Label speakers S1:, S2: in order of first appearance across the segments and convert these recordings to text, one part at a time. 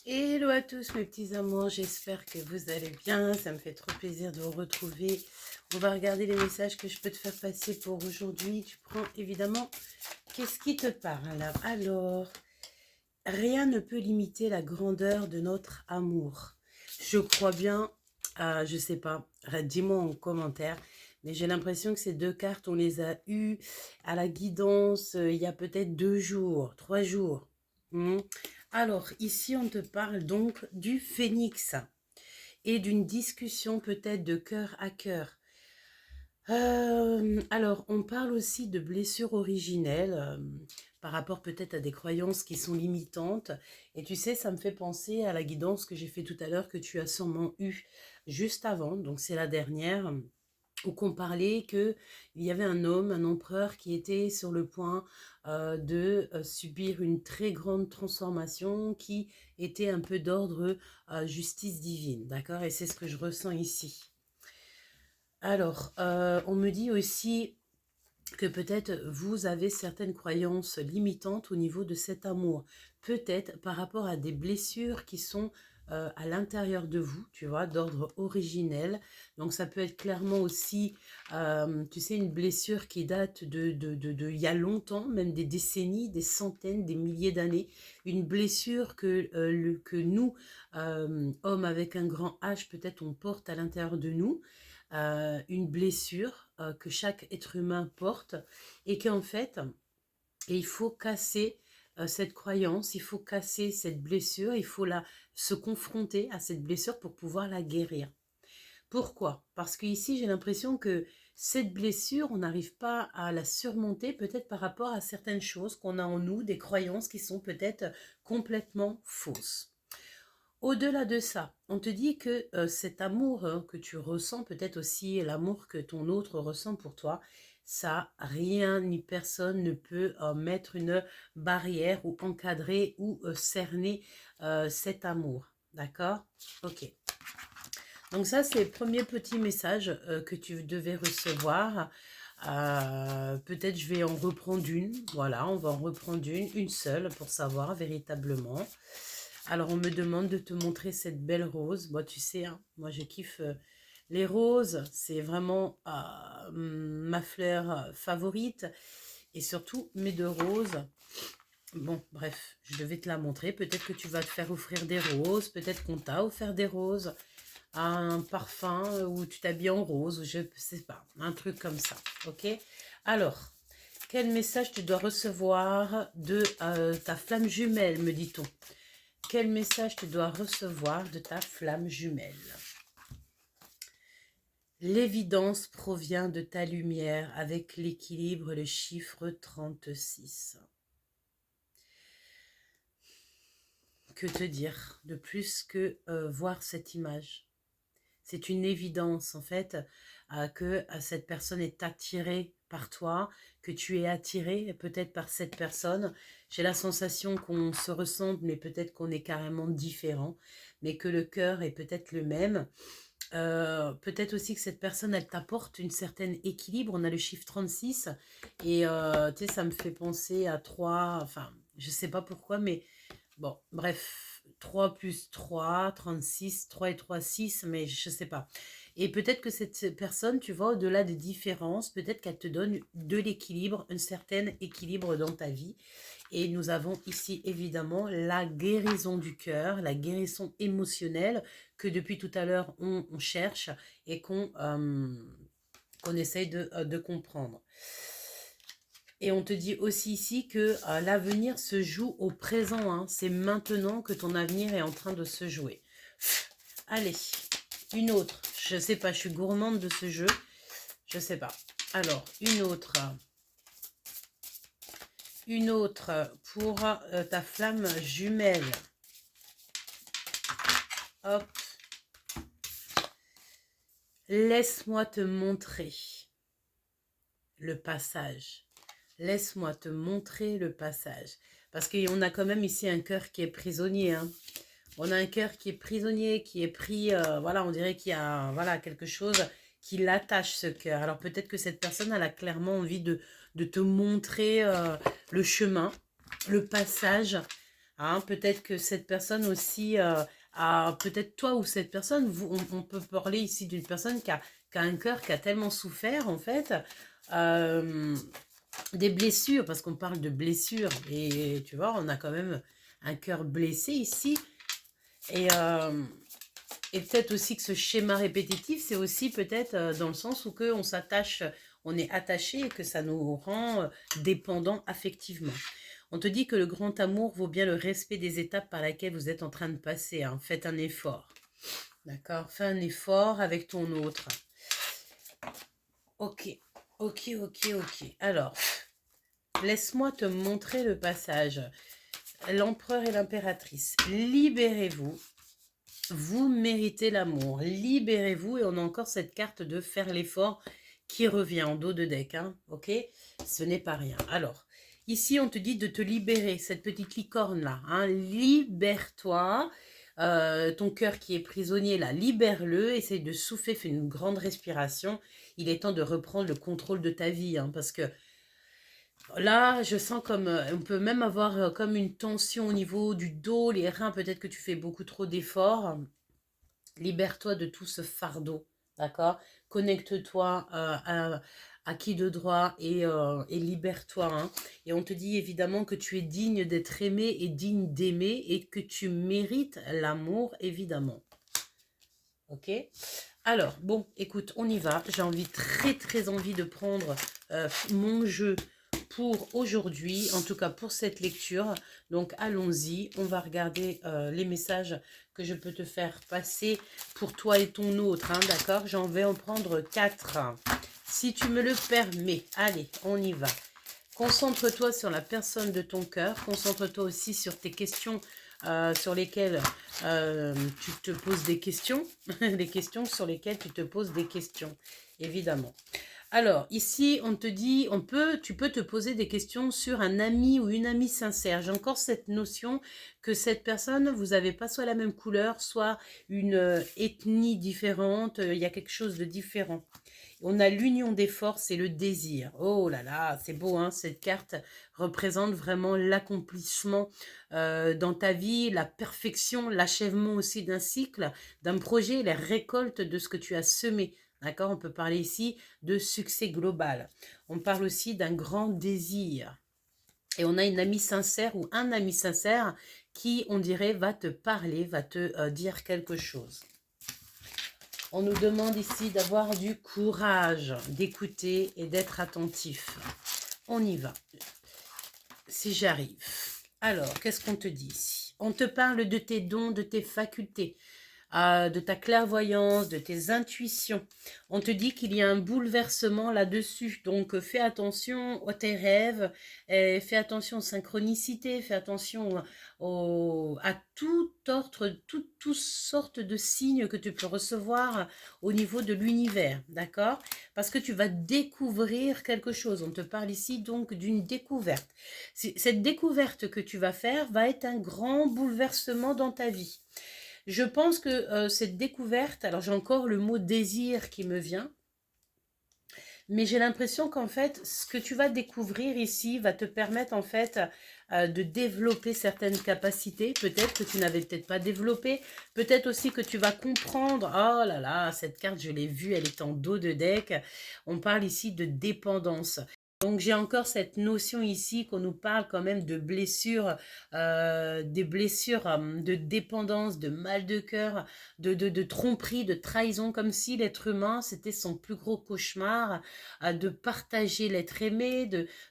S1: Hello à tous mes petits amours, j'espère que vous allez bien, ça me fait trop plaisir de vous retrouver. On va regarder les messages que je peux te faire passer pour aujourd'hui. Tu prends évidemment, qu'est-ce qui te parle? Alors, rien ne peut limiter la grandeur de notre amour. Je crois bien, je sais pas, dis-moi en commentaire, mais j'ai l'impression que ces deux cartes, on les a eues à la guidance il y a peut-être 2 jours, 3 jours. Alors, ici, on te parle donc du phénix et d'une discussion peut-être de cœur à cœur. Alors, on parle aussi de blessures originelles par rapport peut-être à des croyances qui sont limitantes. Et tu sais, ça me fait penser à la guidance que j'ai fait tout à l'heure, que tu as sûrement eue juste avant. Donc, c'est la dernière où qu'on parlait qu'il y avait un homme, un empereur qui était sur le point de subir une très grande transformation qui était un peu d'ordre justice divine, d'accord? Et c'est ce que je ressens ici. Alors, on me dit aussi que peut-être vous avez certaines croyances limitantes au niveau de cet amour. Peut-être par rapport à des blessures qui sont à l'intérieur de vous, tu vois, d'ordre originel. Donc ça peut être clairement aussi, tu sais, une blessure qui date de il y a longtemps, même des décennies, des centaines, des milliers d'années. Une blessure que nous, hommes avec un grand H, peut-être on porte à l'intérieur de nous. Une blessure que chaque être humain porte et qu'en fait, il faut casser cette croyance, il faut casser cette blessure, il faut se confronter à cette blessure pour pouvoir la guérir. Pourquoi? Parce qu'ici, j'ai l'impression que cette blessure, on n'arrive pas à la surmonter, peut-être par rapport à certaines choses qu'on a en nous, des croyances qui sont peut-être complètement fausses. Au-delà de ça, on te dit que cet amour que tu ressens, peut-être aussi l'amour que ton autre ressent pour toi, ça, rien ni personne ne peut mettre une barrière ou encadrer ou cerner cet amour. D'accord? Ok. Donc ça, c'est le premier petit message que tu devais recevoir. Peut-être je vais en reprendre une. Voilà, on va en reprendre une seule pour savoir véritablement. Alors, on me demande de te montrer cette belle rose. Moi, tu sais, hein, moi, je kiffe les roses. C'est vraiment ma fleur favorite. Et surtout, mes deux roses. Bon, bref, je devais te la montrer. Peut-être que tu vas te faire offrir des roses. Peut-être qu'on t'a offert des roses. Un parfum où tu t'habilles en rose. Ou je sais pas. Un truc comme ça. Ok? Alors, quel message tu dois recevoir de ta flamme jumelle, me dit-on? Quel message tu dois recevoir de ta flamme jumelle? L'évidence provient de ta lumière avec l'équilibre, le chiffre 36. Que te dire de plus que voir cette image? C'est une évidence en fait que cette personne est attirée par toi, que tu es attiré peut-être par cette personne. J'ai la sensation qu'on se ressemble, mais peut-être qu'on est carrément différent, mais que le cœur est peut-être le même. Peut-être aussi que cette personne, elle t'apporte une certaine équilibre. On a le chiffre 36 et tu sais, ça me fait penser à 3, enfin, je sais pas pourquoi, mais bon, bref, 3 plus 3, 36, 3 et 3, 6, mais je sais pas. Et peut-être que cette personne, tu vois, au-delà des différences, peut-être qu'elle te donne de l'équilibre, un certain équilibre dans ta vie. Et nous avons ici évidemment la guérison du cœur, la guérison émotionnelle que depuis tout à l'heure on cherche et qu'on essaye de comprendre. Et on te dit aussi ici que l'avenir se joue au présent. Hein. C'est maintenant que ton avenir est en train de se jouer. Allez, une autre. Je sais pas, je suis gourmande de ce jeu. Je sais pas. Alors, une autre. Une autre pour ta flamme jumelle. Hop. Laisse-moi te montrer le passage. Laisse-moi te montrer le passage. Parce qu'on a quand même ici un cœur qui est prisonnier. Hein. On a un cœur qui est prisonnier, qui est pris, voilà, on dirait qu'il y a voilà, quelque chose qui l'attache ce cœur. Alors peut-être que cette personne, elle a clairement envie de te montrer le chemin, le passage Hein. Peut-être que cette personne aussi, peut-être toi ou cette personne, on peut parler ici d'une personne qui a un cœur qui a tellement souffert, en fait, euh, des blessures, parce qu'on parle de blessures, et tu vois, on a quand même un cœur blessé ici, et, euh, et peut-être aussi que ce schéma répétitif, c'est aussi peut-être dans le sens où que on s'attache, on est attaché et que ça nous rend dépendants affectivement. On te dit que le grand amour vaut bien le respect des étapes par lesquelles vous êtes en train de passer. Hein. Faites un effort. D'accord? Fais un effort avec ton autre. Ok, ok, ok, ok. Alors, laisse-moi te montrer le passage. L'empereur et l'impératrice. Libérez-vous. Vous méritez l'amour. Libérez-vous. Et on a encore cette carte de faire l'effort qui revient en dos de deck. Hein, ok? Ce n'est pas rien. Alors, ici, on te dit de te libérer. Cette petite licorne-là. Hein, libère-toi. Ton cœur qui est prisonnier, là, libère-le. Essaye de souffler. Fais une grande respiration. Il est temps de reprendre le contrôle de ta vie. Hein, parce que là, je sens comme, on peut même avoir comme une tension au niveau du dos, les reins, peut-être que tu fais beaucoup trop d'efforts. Libère-toi de tout ce fardeau, d'accord? Connecte-toi à qui de droit et libère-toi. Hein. Et on te dit évidemment que tu es digne d'être aimé et digne d'aimer et que tu mérites l'amour, évidemment. Ok? Alors, bon, écoute, on y va. J'ai envie, très envie de prendre mon jeu pour aujourd'hui, en tout cas pour cette lecture. Donc, allons-y. On va regarder les messages que je peux te faire passer pour toi et ton autre. Hein, d'accord? J'en vais en prendre 4. Si tu me le permets. Allez, on y va. Concentre-toi sur la personne de ton cœur. Concentre-toi aussi sur tes questions sur lesquelles tu te poses des questions. Les questions sur lesquelles tu te poses des questions, évidemment. Alors, ici, on te dit, tu peux te poser des questions sur un ami ou une amie sincère. J'ai encore cette notion que cette personne, vous n'avez pas soit la même couleur, soit une ethnie différente. Il y a quelque chose de différent. On a l'union des forces et le désir. Oh là là, c'est beau, hein, cette carte représente vraiment l'accomplissement dans ta vie, la perfection, l'achèvement aussi d'un cycle, d'un projet, la récolte de ce que tu as semé. D'accord? On peut parler ici de succès global. On parle aussi d'un grand désir. Et on a une amie sincère ou un ami sincère qui, on dirait, va te parler, va te dire quelque chose. On nous demande ici d'avoir du courage, d'écouter et d'être attentif. On y va. Si j'arrive. Alors, qu'est-ce qu'on te dit ici? On te parle de tes dons, de tes facultés, de ta clairvoyance, de tes intuitions. On te dit qu'il y a un bouleversement là-dessus. Donc, fais attention à tes rêves, fais attention aux synchronicités, fais attention à toutes sortes de signes que tu peux recevoir au niveau de l'univers, d'accord? Parce que tu vas découvrir quelque chose. On te parle ici donc d'une découverte. Cette découverte que tu vas faire va être un grand bouleversement dans ta vie. Je pense que cette découverte, alors j'ai encore le mot désir qui me vient, mais j'ai l'impression qu'en fait, ce que tu vas découvrir ici va te permettre en fait de développer certaines capacités, peut-être que tu n'avais peut-être pas développé, peut-être aussi que tu vas comprendre, oh là là, cette carte je l'ai vue, elle est en dos de deck, on parle ici de dépendance. Donc j'ai encore cette notion ici qu'on nous parle quand même de blessures, des blessures de dépendance, de mal de cœur, de tromperie, de trahison, comme si l'être humain, c'était son plus gros cauchemar, de partager l'être aimé.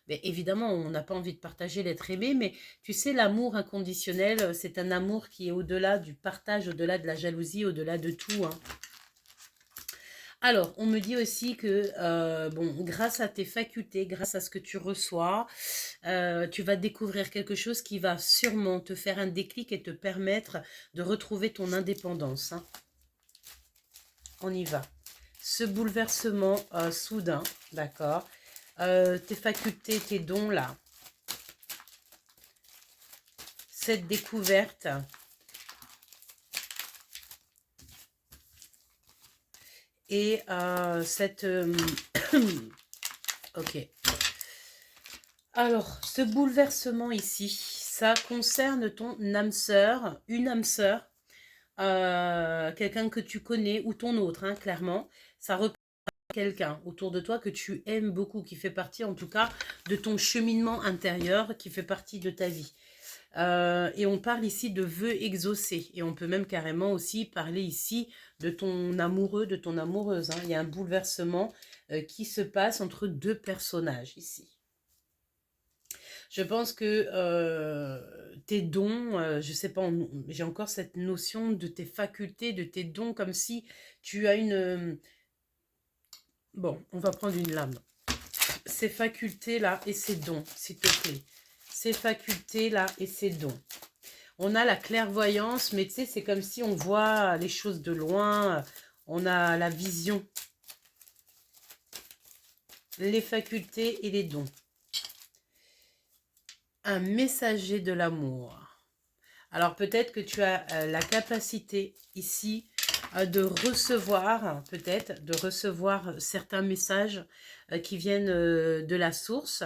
S1: Mais évidemment, on n'a pas envie de partager l'être aimé, mais tu sais, l'amour inconditionnel, c'est un amour qui est au-delà du partage, au-delà de la jalousie, au-delà de tout. Hein. Alors, on me dit aussi que, bon, grâce à tes facultés, grâce à ce que tu reçois, tu vas découvrir quelque chose qui va sûrement te faire un déclic et te permettre de retrouver ton indépendance. Hein. On y va. Ce bouleversement soudain, d'accord, tes facultés, tes dons là, cette découverte, et cette... ok. Alors, ce bouleversement ici, Ça concerne ton âme sœur, une âme sœur, quelqu'un que tu connais ou ton autre, hein, clairement. Ça représente quelqu'un autour de toi que tu aimes beaucoup, qui fait partie en tout cas de ton cheminement intérieur, qui fait partie de ta vie. Et on parle ici de vœux exaucés. Et on peut même carrément aussi parler ici de ton amoureux, de ton amoureuse, hein. Il y a un bouleversement qui se passe entre deux personnages ici. Je pense que tes dons, je sais pas, j'ai encore cette notion de tes facultés, de tes dons, comme si tu as une... bon, on va prendre une lame. Ces facultés-là et ces dons, s'il te plaît. Ces facultés-là et ces dons. On a la clairvoyance, mais tu sais, c'est comme si on voit les choses de loin. On a la vision. Les facultés et les dons. Un messager de l'amour. Alors peut-être que tu as la capacité ici de recevoir, peut-être, de recevoir certains messages qui viennent de la source.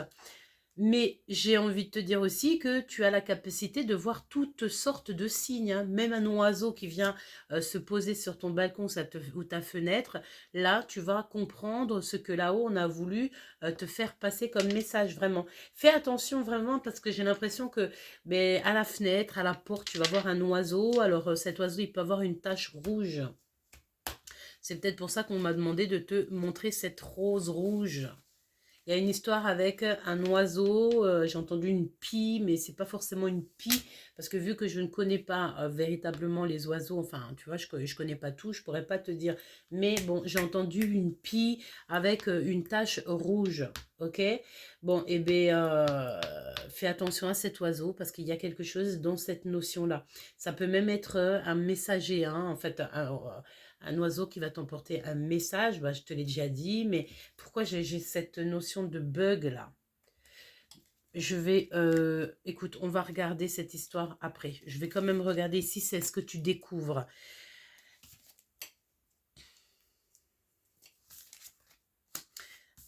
S1: Mais j'ai envie de te dire aussi que tu as la capacité de voir toutes sortes de signes, hein. Même un oiseau qui vient se poser sur ton balcon ou ta fenêtre, là, tu vas comprendre ce que là-haut, on a voulu te faire passer comme message, vraiment. Fais attention vraiment parce que j'ai l'impression que à la fenêtre, à la porte, tu vas voir un oiseau. Alors cet oiseau, il peut avoir une tache rouge. C'est peut-être pour ça qu'on m'a demandé de te montrer cette rose rouge. Il y a une histoire avec un oiseau, j'ai entendu une pie, mais c'est pas forcément une pie, parce que vu que je ne connais pas véritablement les oiseaux, enfin, tu vois, je connais pas tout, je pourrais pas te dire. Mais bon, j'ai entendu une pie avec une tache rouge, ok? Bon, et bien, fais attention à cet oiseau, parce qu'il y a quelque chose dans cette notion-là. Ça peut même être un messager, hein, en fait, un oiseau qui va t'emporter un message, bah, je te l'ai déjà dit, mais pourquoi j'ai cette notion de bug là? Je vais, écoute, on va regarder cette histoire après. Je vais quand même regarder ici, c'est ce que tu découvres.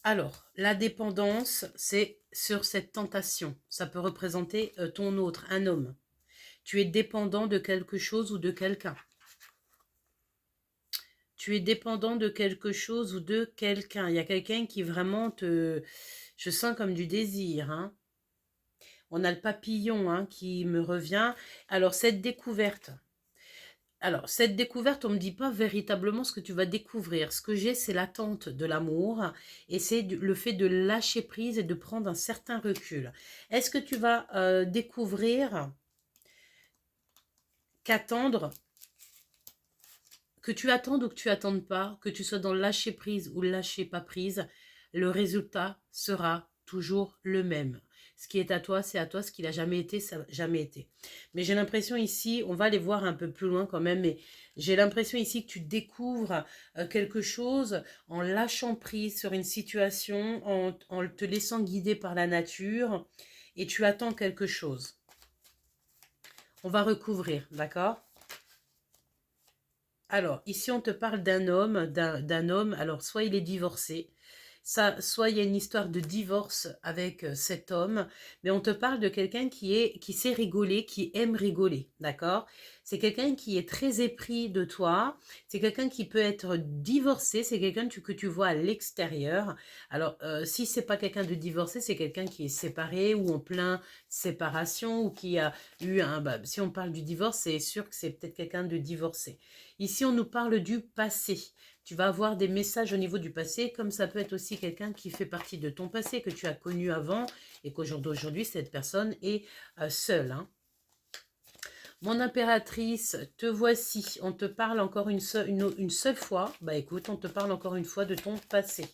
S1: Alors, la dépendance, c'est sur cette tentation. Ça peut représenter ton autre, un homme. Tu es dépendant de quelque chose ou de quelqu'un. Tu es dépendant de quelque chose ou de quelqu'un. Il y a quelqu'un qui vraiment te... Je sens comme du désir, hein. On a le papillon, hein, qui me revient. Alors, cette découverte, on ne me dit pas véritablement ce que tu vas découvrir. Ce que j'ai, c'est l'attente de l'amour et c'est le fait de lâcher prise et de prendre un certain recul. Est-ce que tu vas découvrir qu'attendre, que tu attendes ou que tu attendes pas, que tu sois dans le lâcher prise ou le lâcher pas prise, le résultat sera toujours le même. Ce qui est à toi, c'est à toi. Ce qui n'a jamais été, ça n'a jamais été. Mais j'ai l'impression ici, on va aller voir un peu plus loin quand même, mais j'ai l'impression ici que tu découvres quelque chose en lâchant prise sur une situation, en te laissant guider par la nature, et tu attends quelque chose. On va recouvrir, d'accord? Alors, ici, on te parle d'un homme, alors soit il est divorcé, soit il y a une histoire de divorce avec cet homme, mais on te parle de quelqu'un qui sait rigoler, qui aime rigoler, d'accord? C'est quelqu'un qui est très épris de toi, c'est quelqu'un qui peut être divorcé, c'est quelqu'un que tu vois à l'extérieur. Alors, si c'est pas quelqu'un de divorcé, c'est quelqu'un qui est séparé ou en plein séparation ou qui a eu un... Bah, si on parle du divorce, c'est sûr que c'est peut-être quelqu'un de divorcé. Ici, on nous parle du passé. Tu vas avoir des messages au niveau du passé, comme ça peut être aussi quelqu'un qui fait partie de ton passé, que tu as connu avant, et qu'aujourd'hui, cette personne est seule, hein. Mon impératrice, te voici. On te parle encore une seule fois. Bah écoute, on te parle encore une fois de ton passé.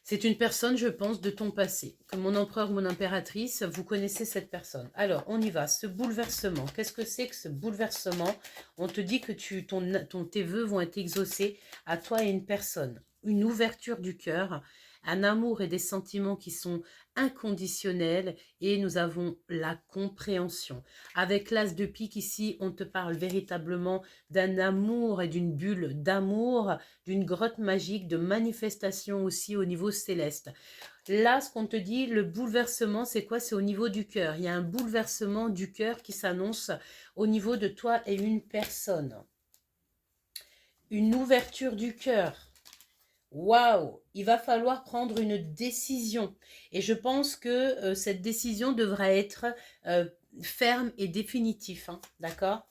S1: C'est une personne, je pense, de ton passé. Comme mon empereur, mon impératrice, vous connaissez cette personne. Alors, on y va. Ce bouleversement, qu'est-ce que c'est que ce bouleversement? On te dit que tes vœux vont être exaucés à toi et une personne. Une ouverture du cœur, un amour et des sentiments qui sont inconditionnel et nous avons la compréhension. Avec l'as de pique ici, on te parle véritablement d'un amour et d'une bulle d'amour, d'une grotte magique, de manifestation aussi au niveau céleste. Là, ce qu'on te dit, le bouleversement, c'est quoi? C'est au niveau du cœur. Il y a un bouleversement du cœur qui s'annonce au niveau de toi et une personne. Une ouverture du cœur. Waouh! Il va falloir prendre une décision. Et je pense que cette décision devra être ferme et définitive. Hein, d'accord?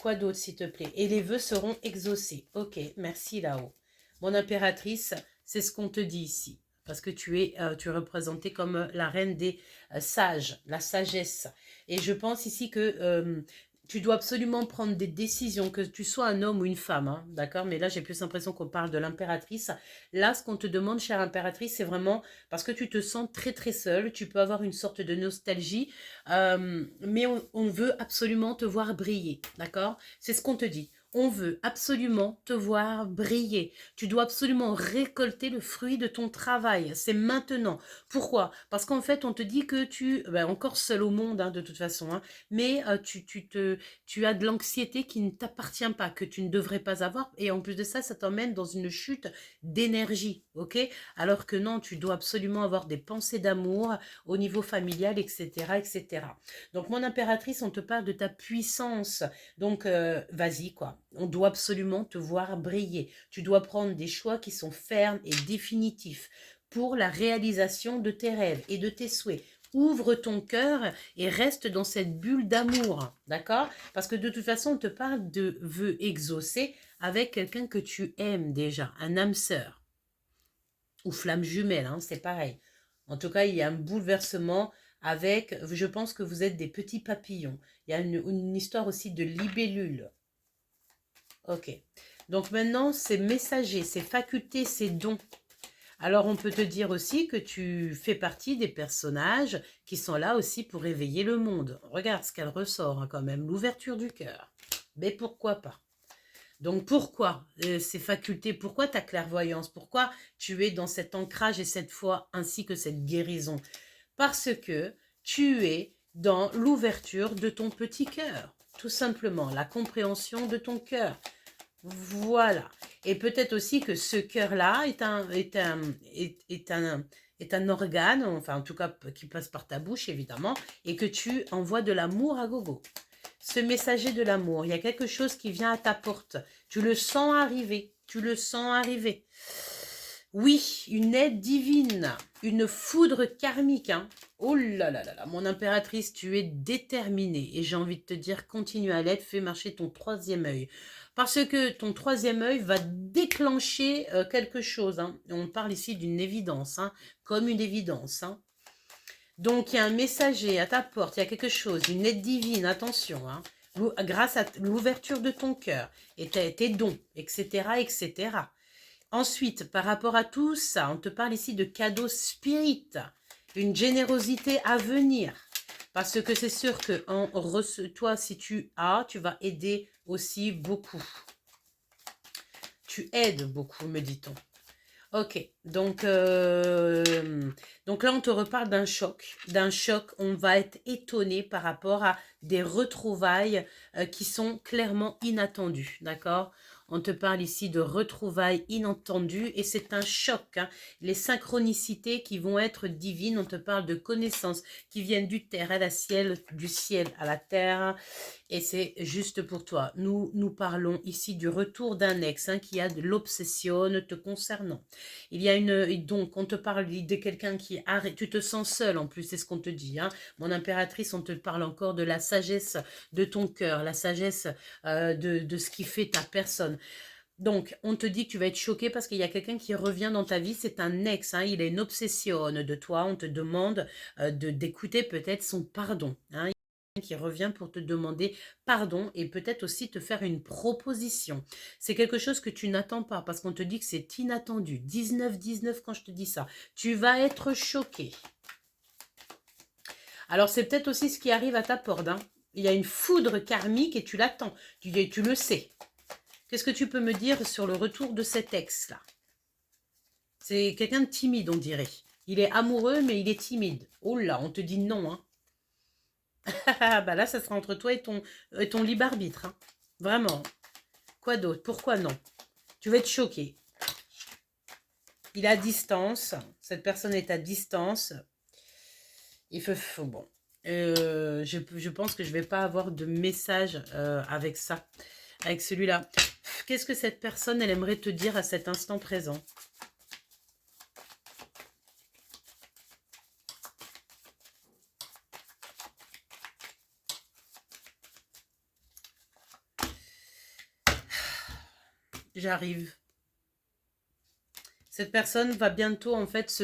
S1: Quoi d'autre, s'il te plaît? Et les vœux seront exaucés. Ok, merci là-haut. Mon impératrice, c'est ce qu'on te dit ici. Parce que tu es représentée comme la reine des sages, la sagesse. Et je pense ici que tu dois absolument prendre des décisions, que tu sois un homme ou une femme, hein, d'accord? Mais là, j'ai plus l'impression qu'on parle de l'impératrice. Là, ce qu'on te demande, chère impératrice, c'est vraiment parce que tu te sens très très seule, tu peux avoir une sorte de nostalgie, mais on veut absolument te voir briller, d'accord? C'est ce qu'on te dit. On veut absolument te voir briller. Tu dois absolument récolter le fruit de ton travail. C'est maintenant. Pourquoi? Parce qu'en fait, on te dit que tu... Ben, encore seul au monde, hein, de toute façon. Hein, mais tu as de l'anxiété qui ne t'appartient pas, que tu ne devrais pas avoir. Et en plus de ça, ça t'emmène dans une chute d'énergie. Ok? Alors que non, tu dois absolument avoir des pensées d'amour au niveau familial, etc., etc. Donc, mon impératrice, on te parle de ta puissance. Donc, vas-y, quoi. On doit absolument te voir briller. Tu dois prendre des choix qui sont fermes et définitifs pour la réalisation de tes rêves et de tes souhaits. Ouvre ton cœur et reste dans cette bulle d'amour, d'accord? Parce que de toute façon, on te parle de vœux exaucés avec quelqu'un que tu aimes déjà, un âme sœur ou flamme jumelle, hein, c'est pareil. En tout cas, il y a un bouleversement avec, je pense que vous êtes des petits papillons. Il y a une histoire aussi de libellule. Ok. Donc maintenant, c'est messager, c'est facultés, c'est dons. Alors, on peut te dire aussi que tu fais partie des personnages qui sont là aussi pour éveiller le monde. Regarde ce qu'elle ressort, hein, quand même, l'ouverture du cœur. Mais pourquoi pas? Donc, pourquoi ces facultés? Pourquoi ta clairvoyance? Pourquoi tu es dans cet ancrage et cette foi ainsi que cette guérison? Parce que tu es dans l'ouverture de ton petit cœur. Tout simplement, la compréhension de ton cœur. Voilà. Et peut-être aussi que ce cœur-là est un organe, enfin en tout cas qui passe par ta bouche évidemment, et que tu envoies de l'amour à gogo. Ce messager de l'amour, il y a quelque chose qui vient à ta porte. Tu le sens arriver, tu le sens arriver. Oui, une aide divine, une foudre karmique. Hein. Oh là là là là, mon impératrice, tu es déterminée. Et j'ai envie de te dire, continue à l'aide, fais marcher ton troisième œil. Parce que ton troisième œil va déclencher quelque chose. Hein. On parle ici d'une évidence, hein, comme une évidence. Hein. Donc, il y a un messager à ta porte, il y a quelque chose, une aide divine, attention. Hein, grâce à l'ouverture de ton cœur et tes dons, etc., etc. Ensuite, par rapport à tout ça, on te parle ici de cadeaux spirit, une générosité à venir. Parce que c'est sûr que toi, si tu vas aider aussi beaucoup. Tu aides beaucoup, me dit-on. Ok, donc là, on te reparle d'un choc. D'un choc, on va être étonné par rapport à des retrouvailles qui sont clairement inattendues, d'accord? On te parle ici de retrouvailles inattendues et c'est un choc. Hein. Les synchronicités qui vont être divines, on te parle de connaissances qui viennent du terre à la ciel, du ciel à la terre. Et c'est juste pour toi. Nous parlons ici du retour d'un ex hein, qui a de l'obsession te concernant. Il y a donc on te parle de quelqu'un qui arrête, tu te sens seul en plus, c'est ce qu'on te dit. Hein. Mon impératrice, on te parle encore de la sagesse de ton cœur, la sagesse de ce qui fait ta personne. Donc, on te dit que tu vas être choqué parce qu'il y a quelqu'un qui revient dans ta vie, c'est un ex, hein, il a une obsession de toi, on te demande d'écouter peut-être son pardon. Hein, qui revient pour te demander pardon et peut-être aussi te faire une proposition. C'est quelque chose que tu n'attends pas parce qu'on te dit que c'est inattendu. 19-19 quand je te dis ça. Tu vas être choqué. Alors c'est peut-être aussi ce qui arrive à ta porte. Hein. Il y a une foudre karmique et tu l'attends. Tu le sais. Qu'est-ce que tu peux me dire sur le retour de cet ex-là? C'est quelqu'un de timide, on dirait. Il est amoureux, mais il est timide. Oh là, on te dit non, hein. Bah là, ça sera entre toi et ton libre arbitre, hein. Vraiment. Quoi d'autre? Pourquoi non? Tu vas être choqué. Il est à distance. Cette personne est à distance. Il faut bon. Je pense que je vais pas avoir de message avec ça, avec celui-là. Qu'est-ce que cette personne, elle aimerait te dire à cet instant présent? J'arrive. Cette personne va bientôt, en fait,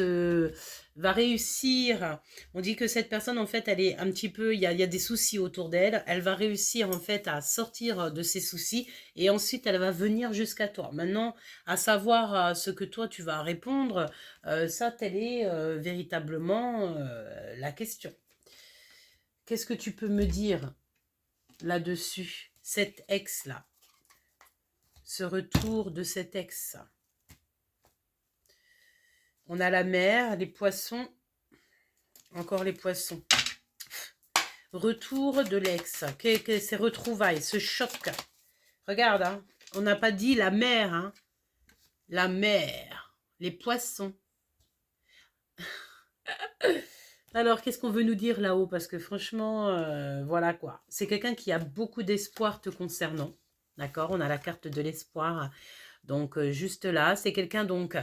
S1: va réussir. On dit que cette personne, en fait, elle est un petit peu, il y a des soucis autour d'elle. Elle va réussir, en fait, à sortir de ses soucis et ensuite, elle va venir jusqu'à toi. Maintenant, à savoir ce que toi, tu vas répondre, ça, telle est véritablement la question. Qu'est-ce que tu peux me dire là-dessus? Cet ex-là. Ce retour de cet ex. On a la mer, les poissons, encore les poissons. Retour de l'ex, ces retrouvailles, ce choc. Regarde, hein, on n'a pas dit la mer, hein. La mer, les poissons. Alors, qu'est-ce qu'on veut nous dire là-haut? Parce que franchement, voilà quoi. C'est quelqu'un qui a beaucoup d'espoir te concernant. D'accord? On a la carte de l'espoir. Donc, juste là, c'est quelqu'un, donc,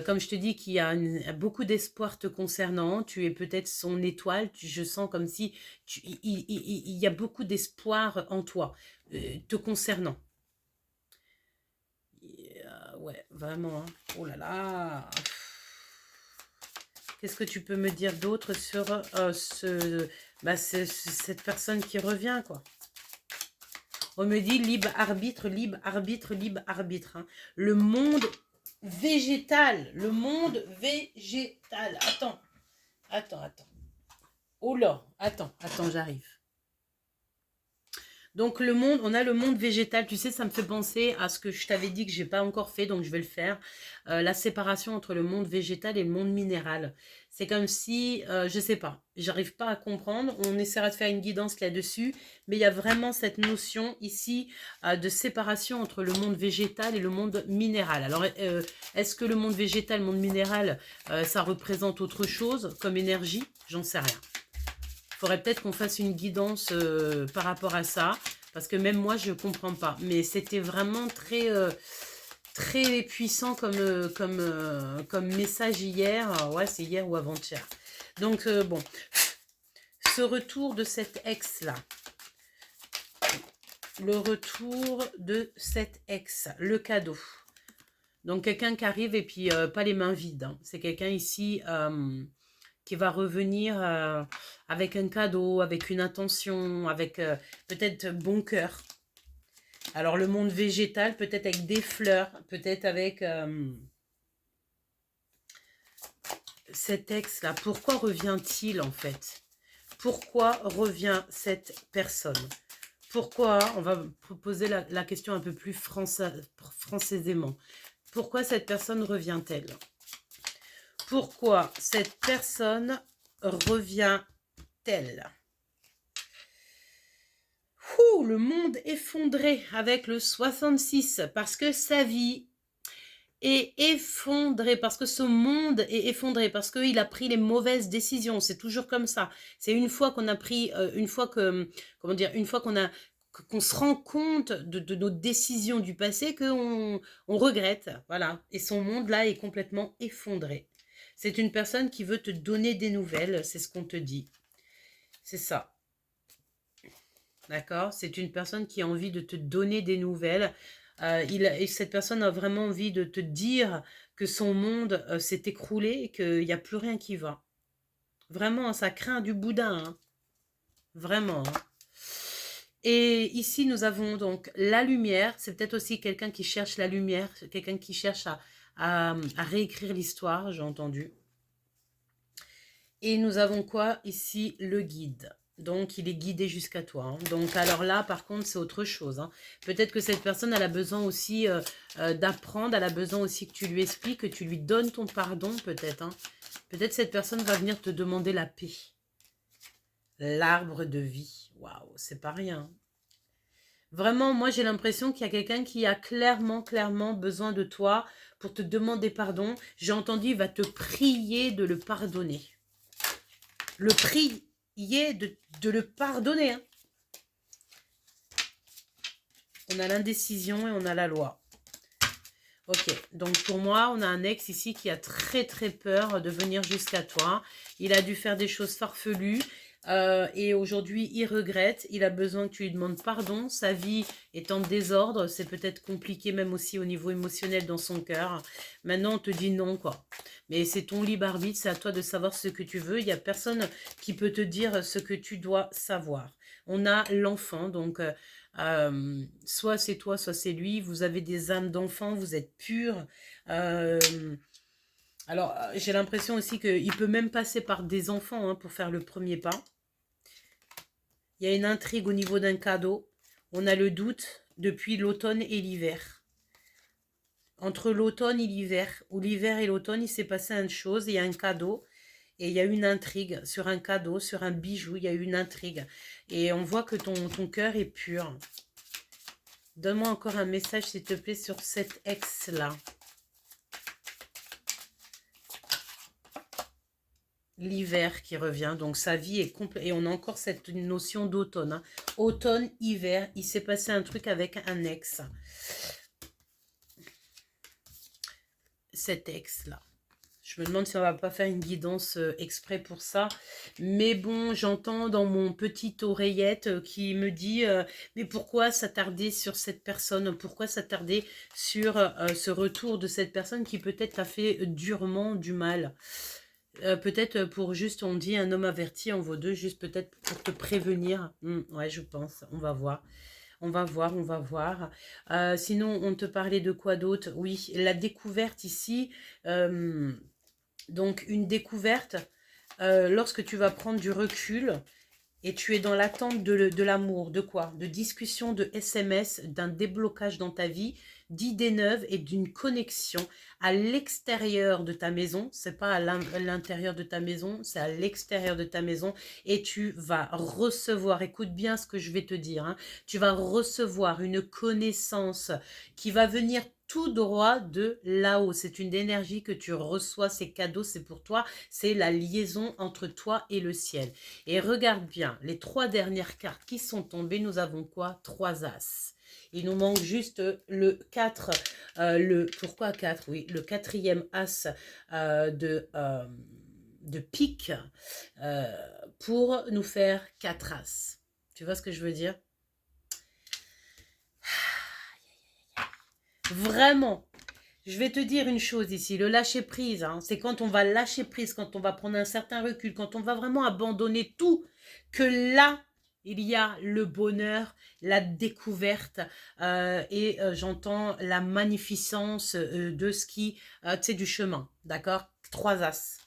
S1: comme je te dis, qui a beaucoup d'espoir te concernant. Tu es peut-être son étoile. Je sens comme si il y a beaucoup d'espoir en toi, te concernant. Ouais, vraiment, hein. Oh là là. Qu'est-ce que tu peux me dire d'autre sur cette personne qui revient, quoi? On me dit libre arbitre, libre arbitre, libre arbitre, hein. Le monde végétal. Le monde végétal. Attends. Oh là, attends, j'arrive. Donc le monde, on a le monde végétal, tu sais, ça me fait penser à ce que je t'avais dit que j'ai pas encore fait, donc je vais le faire. La séparation entre le monde végétal et le monde minéral. C'est comme si, je sais pas, j'arrive pas à comprendre. On essaiera de faire une guidance là-dessus, mais il y a vraiment cette notion ici de séparation entre le monde végétal et le monde minéral. Alors, est-ce que le monde végétal, le monde minéral, ça représente autre chose comme énergie? J'en sais rien. Il faudrait peut-être qu'on fasse une guidance par rapport à ça, parce que même moi, je ne comprends pas. Mais c'était vraiment très puissant comme message hier. Ouais, c'est hier ou avant-hier. Donc, bon, ce retour de cet ex-là. Le retour de cet ex, le cadeau. Donc, quelqu'un qui arrive et puis pas les mains vides, hein. C'est quelqu'un ici qui va revenir avec un cadeau, avec une intention, avec peut-être bon cœur. Alors, le monde végétal, peut-être avec des fleurs, peut-être avec cet ex-là. Pourquoi revient-il, en fait? Pourquoi revient cette personne? Pourquoi, on va poser la question un peu plus françaisément. Pourquoi cette personne revient-elle? Pourquoi cette personne revient-elle? Le monde effondré avec le 66, parce que sa vie est effondrée, parce que ce monde est effondré, parce qu'il a pris les mauvaises décisions. C'est toujours comme ça. C'est une fois qu'on a pris, une fois qu'on se rend compte de nos décisions du passé, qu'on regrette. Voilà. Et son monde là est complètement effondré. C'est une personne qui veut te donner des nouvelles, c'est ce qu'on te dit. C'est ça. D'accord? C'est une personne qui a envie de te donner des nouvelles. Et cette personne a vraiment envie de te dire que son monde s'est écroulé et qu'il n'y a plus rien qui va. Vraiment, ça craint du boudin, hein. Vraiment, hein. Et ici, nous avons donc la lumière. C'est peut-être aussi quelqu'un qui cherche la lumière, quelqu'un qui cherche à réécrire l'histoire, j'ai entendu. Et nous avons quoi ici? Le guide. Donc, il est guidé jusqu'à toi, hein. Donc, alors là, par contre, c'est autre chose, hein. Peut-être que cette personne, elle a besoin aussi d'apprendre. Elle a besoin aussi que tu lui expliques, que tu lui donnes ton pardon, peut-être, hein. Peut-être cette personne va venir te demander la paix. L'arbre de vie. Waouh, c'est pas rien. Vraiment, moi, j'ai l'impression qu'il y a quelqu'un qui a clairement besoin de toi pour te demander pardon. J'ai entendu, il va te prier de le pardonner. Le prier de le pardonner. Hein. On a l'indécision et on a la loi. Ok, donc pour moi, on a un ex ici qui a très peur de venir jusqu'à toi. Il a dû faire des choses farfelues et aujourd'hui, il regrette. Il a besoin que tu lui demandes pardon. Sa vie est en désordre. C'est peut-être compliqué même aussi au niveau émotionnel dans son cœur. Maintenant, on te dit non, quoi. Mais c'est ton libre arbitre. C'est à toi de savoir ce que tu veux. Il n'y a personne qui peut te dire ce que tu dois savoir. On a l'enfant, donc... soit c'est toi, soit c'est lui. Vous avez des âmes d'enfants, vous êtes purs. Alors, j'ai l'impression aussi qu'il peut même passer par des enfants hein, pour faire le premier pas. Il y a une intrigue au niveau d'un cadeau. On a le doute depuis l'automne et l'hiver. Entre l'automne et l'hiver, ou l'hiver et l'automne, il s'est passé une chose. Il y a un cadeau. Et il y a une intrigue sur un cadeau, sur un bijou, il y a eu une intrigue. Et on voit que ton cœur est pur. Donne-moi encore un message, s'il te plaît, sur cet ex-là. L'hiver qui revient, donc sa vie est complète. Et on a encore cette notion d'automne. Hein. Automne, hiver, il s'est passé un truc avec un ex. Cet ex-là. Je me demande si on va pas faire une guidance exprès pour ça. Mais bon, j'entends dans mon petite oreillette qui me dit mais pourquoi s'attarder sur cette personne? Pourquoi s'attarder sur ce retour de cette personne qui peut-être a fait durement du mal? Peut-être pour juste, on dit un homme averti en vaut deux, juste peut-être pour te prévenir. Ouais, je pense. On va voir. On va voir, on va voir. Sinon, on te parlait de quoi d'autre? Oui, la découverte ici... donc, une découverte, lorsque tu vas prendre du recul et tu es dans l'attente de l'amour, de quoi? De discussion, de SMS, d'un déblocage dans ta vie, d'idées neuves et d'une connexion à l'extérieur de ta maison. C'est pas à l'intérieur de ta maison, c'est à l'extérieur de ta maison. Et tu vas recevoir, écoute bien ce que je vais te dire, hein, tu vas recevoir une connaissance qui va venir tout droit de là-haut. C'est une énergie que tu reçois, ces cadeaux, c'est pour toi. C'est la liaison entre toi et le ciel. Et regarde bien, les 3 dernières cartes qui sont tombées, nous avons quoi? 3 As. Il nous manque juste le 4. Pourquoi 4? Oui, le 4e As de pique pour nous faire 4 As. Tu vois ce que je veux dire? Vraiment, je vais te dire une chose ici, le lâcher prise, hein, c'est quand on va lâcher prise, quand on va prendre un certain recul, quand on va vraiment abandonner tout, que là, il y a le bonheur, la découverte et j'entends la magnificence de ce qui, tu sais, du chemin, d'accord? 3 As.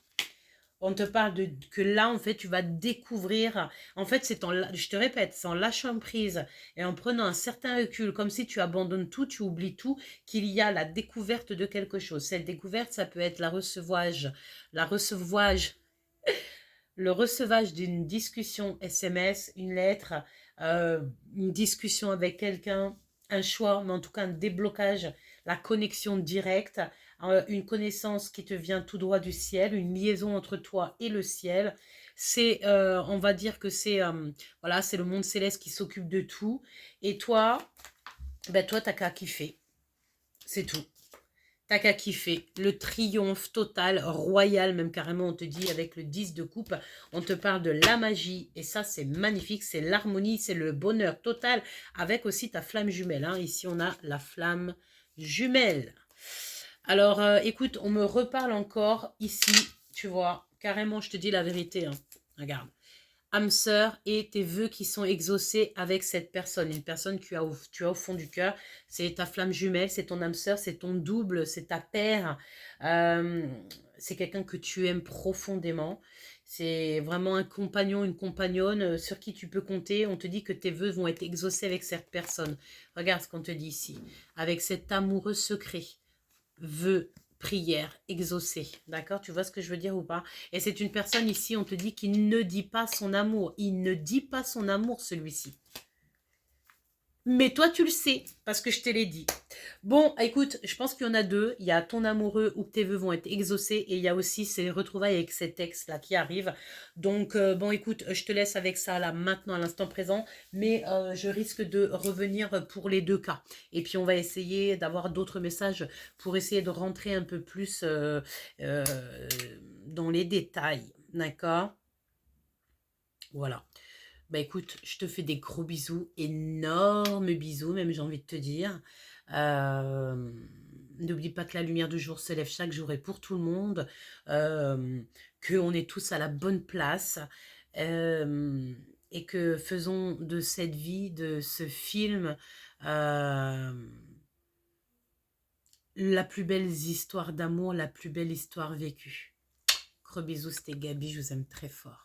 S1: On te parle de que là, en fait, tu vas découvrir. En fait, je te répète, c'est en lâchant prise et en prenant un certain recul, comme si tu abandonnes tout, tu oublies tout, qu'il y a la découverte de quelque chose. Cette découverte, ça peut être le recevage d'une discussion SMS, une lettre, une discussion avec quelqu'un, un choix, mais en tout cas un déblocage, la connexion directe, une connaissance qui te vient tout droit du ciel, une liaison entre toi et le ciel. C'est, on va dire que c'est, voilà, c'est le monde céleste qui s'occupe de tout. Et toi, ben toi, t'as qu'à kiffer. C'est tout. T'as qu'à kiffer. Le triomphe total, royal, même carrément, on te dit avec le 10 de coupe, on te parle de la magie. Et ça, c'est magnifique, c'est l'harmonie, c'est le bonheur total, avec aussi ta flamme jumelle. Hein. Ici, on a la flamme jumelle. Alors, écoute, on me reparle encore ici, tu vois, carrément, je te dis la vérité. Hein. Regarde. Âme sœur et tes vœux qui sont exaucés avec cette personne. Une personne que tu as au fond du cœur. C'est ta flamme jumelle, c'est ton âme sœur, c'est ton double, c'est ta paire. C'est quelqu'un que tu aimes profondément. C'est vraiment un compagnon, une compagnonne sur qui tu peux compter. On te dit que tes vœux vont être exaucés avec cette personne. Regarde ce qu'on te dit ici. Avec cet amoureux secret. Vœux prière exaucée, d'accord? Tu vois ce que je veux dire ou pas? Et c'est une personne ici, on te dit qu'il ne dit pas son amour. Il ne dit pas son amour, celui-ci. Mais toi, tu le sais, parce que je te l'ai dit. Bon, écoute, je pense qu'il y en a deux. Il y a ton amoureux ou que tes vœux vont être exaucés. Et il y a aussi ces retrouvailles avec cet ex-là qui arrivent. Donc, bon, écoute, je te laisse avec ça là, maintenant, à l'instant présent. Mais je risque de revenir pour les deux cas. Et puis, on va essayer d'avoir d'autres messages pour essayer de rentrer un peu plus euh, dans les détails. D'accord? Voilà. Bah écoute, je te fais des gros bisous, énormes bisous, même j'ai envie de te dire. Euh, N'oublie pas que la lumière du jour se lève chaque jour et pour tout le monde, qu'on est tous à la bonne place, euh, et que faisons de cette vie, de ce film, euh, la plus belle histoire d'amour, la plus belle histoire vécue. Gros bisous, c'était Gabi, je vous aime très fort.